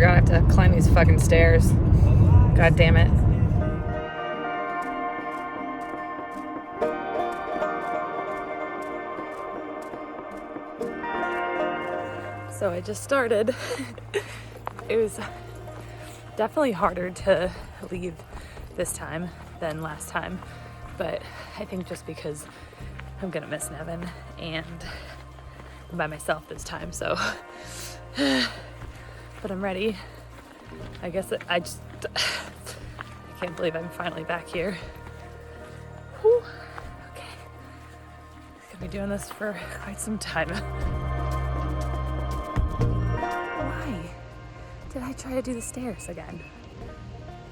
forgot I have to climb these fucking stairs. God damn it. So I just started. It was definitely harder to leave this time than last time, but I think just because I'm gonna miss Nevin and I'm by myself this time, so but I'm ready. I guess I can't believe I'm finally back here. Whew. Okay, gonna be doing this for quite some time. Why did I try to do the stairs again?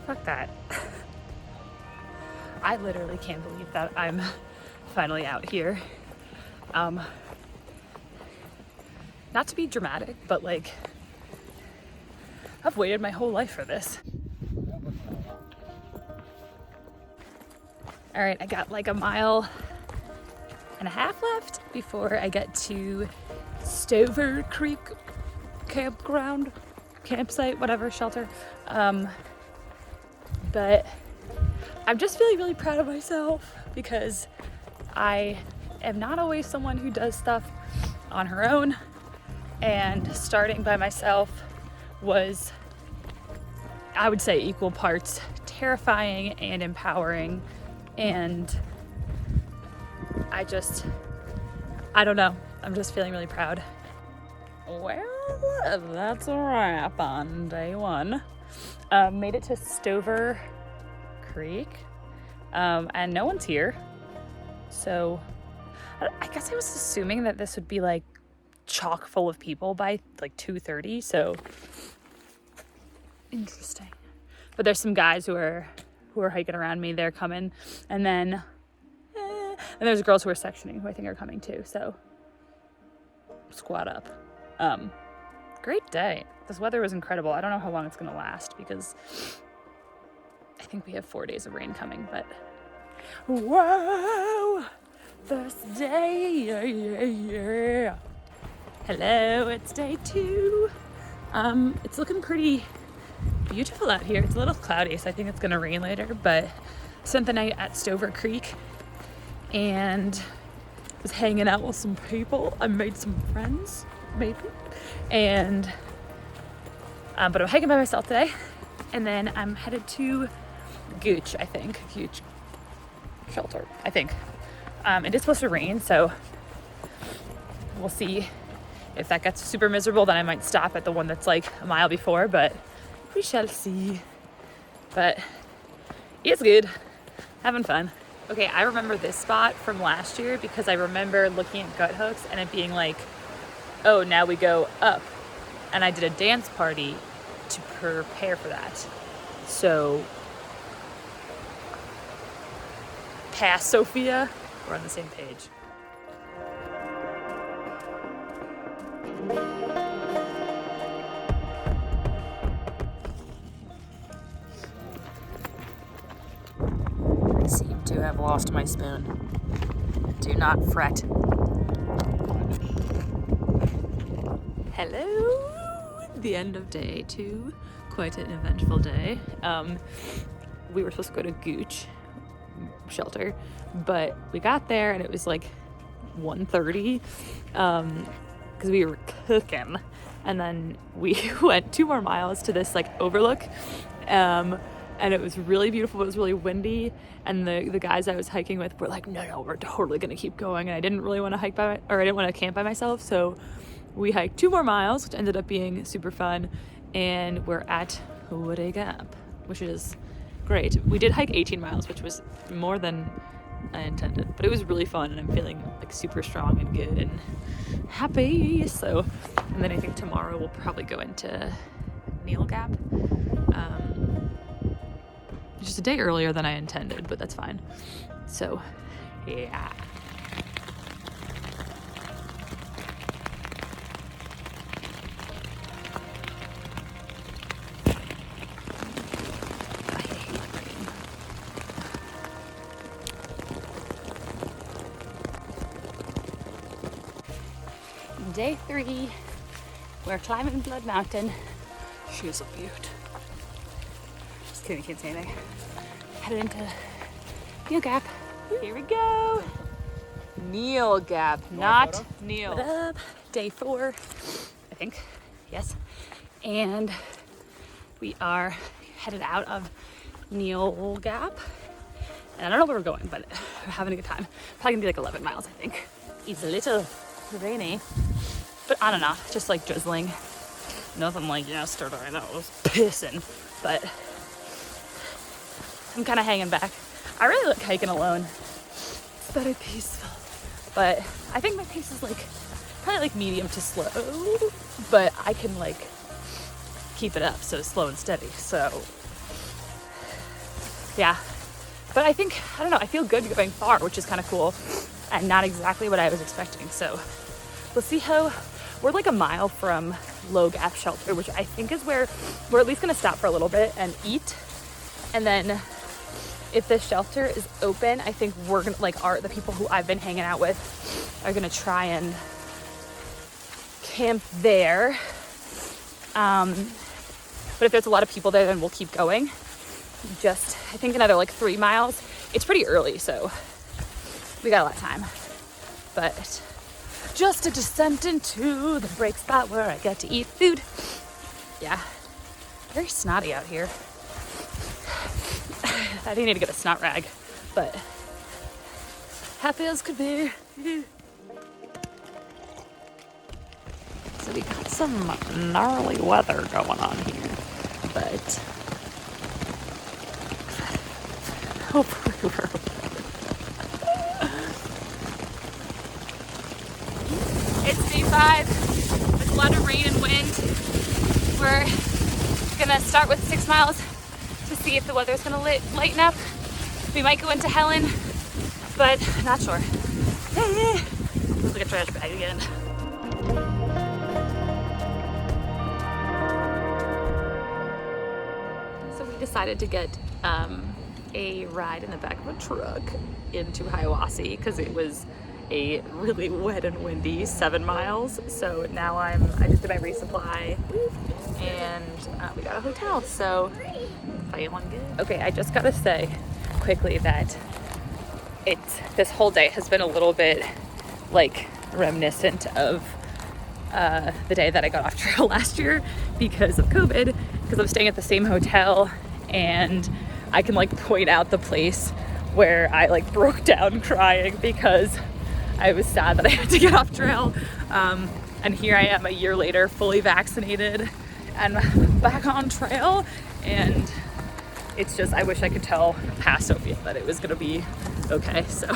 Fuck that. I literally can't believe that I'm finally out here. Not to be dramatic, but like, I've waited my whole life for this. All right, I got like a mile and a half left before I get to Stover Creek campsite, whatever, shelter. But I'm just feeling really proud of myself because I am not always someone who does stuff on her own, and starting by myself was, I would say, equal parts terrifying and empowering, and I don't know, I'm just feeling really proud. Well, that's a wrap on day one. Made it to Stover Creek, and no one's here, so I guess I was assuming that this would be like chock full of people by like 2:30, so interesting. But there's some guys who are hiking around me. They're coming, and then and there's girls who are sectioning who I think are coming too, so squad up. Great day. This weather was incredible. I don't know how long it's gonna last because I think we have 4 days of rain coming, but whoa, first day, yeah. Hello, it's day 2. It's looking pretty beautiful out here. It's a little cloudy, so I think it's gonna rain later, but I spent the night at Stover Creek and was hanging out with some people. I made some friends, maybe, and but I'm hiking by myself today, and then I'm headed to Gooch shelter, I think. It is supposed to rain, so we'll see. If that gets super miserable, then I might stop at the one that's like a mile before, but we shall see. But it's good, having fun. Okay, I remember this spot from last year because I remember looking at gut hooks and it being like, oh, now we go up. And I did a dance party to prepare for that. So, past Sophia, we're on the same page. I seem to have lost my spoon. Do not fret. Hello! The end of day 2. Quite an eventful day. We were supposed to go to Gooch shelter, but we got there and it was like 1:30 because we were cooking, and then we went 2 more miles to this like overlook, and it was really beautiful. It was really windy, and the guys I was hiking with were like, no, we're totally gonna keep going, and I didn't really want to I didn't want to camp by myself, so we hiked 2 more miles, which ended up being super fun, and we're at Woody Gap, which is great. We did hike 18 miles, which was more than I intended, but it was really fun, and I'm feeling like super strong and good and happy. So, and then I think tomorrow we'll probably go into Neil Gap, just a day earlier than I intended, but that's fine. So, yeah. Day 3, we're climbing Blood Mountain, She is a beaut. Just kidding, can't say anything. Headed into Neil Gap. Here we go. Neil Gap, not Neil. What up? Day 4, I think. Yes. And we are headed out of Neil Gap. And I don't know where we're going, but we're having a good time. Probably gonna be like 11 miles, I think. It's a little rainy, but I don't know, just like drizzling. Nothing like yesterday, that was pissing, but I'm kind of hanging back. I really like hiking alone. It's very peaceful, but I think my pace is like probably like medium to slow, but I can like keep it up, so slow and steady. So yeah, but I think, I don't know, I feel good going far, which is kind of cool and not exactly what I was expecting. So we'll see how. We're like a mile from Low Gap Shelter, which I think is where we're at least gonna stop for a little bit and eat. And then if the shelter is open, I think we're gonna, like, the people who I've been hanging out with are gonna try and camp there. But if there's a lot of people there, then we'll keep going. Just, I think another like 3 miles. It's pretty early, so we got a lot of time. But just a descent into the break spot where I get to eat food. Yeah, very snotty out here. I do need to get a snot rag, but happy as could be. So we got some gnarly weather going on here, but hopefully we're okay. It's day 5 with a lot of rain and wind. We're gonna start with 6 miles to see if the weather's gonna lighten up. We might go into Helen, but not sure. Looks like a trash bag again. So we decided to get a ride in the back of a truck into Hiawassee because it was a really wet and windy 7 miles. So now I just did my resupply and we got a hotel, so feeling good. Okay, I just gotta say quickly that this whole day has been a little bit like reminiscent of the day that I got off trail last year because of COVID, because I'm staying at the same hotel and I can like point out the place where I like broke down crying because I was sad that I had to get off trail. And here I am a year later, fully vaccinated and back on trail. And it's just, I wish I could tell past Sophia that it was gonna be okay, so.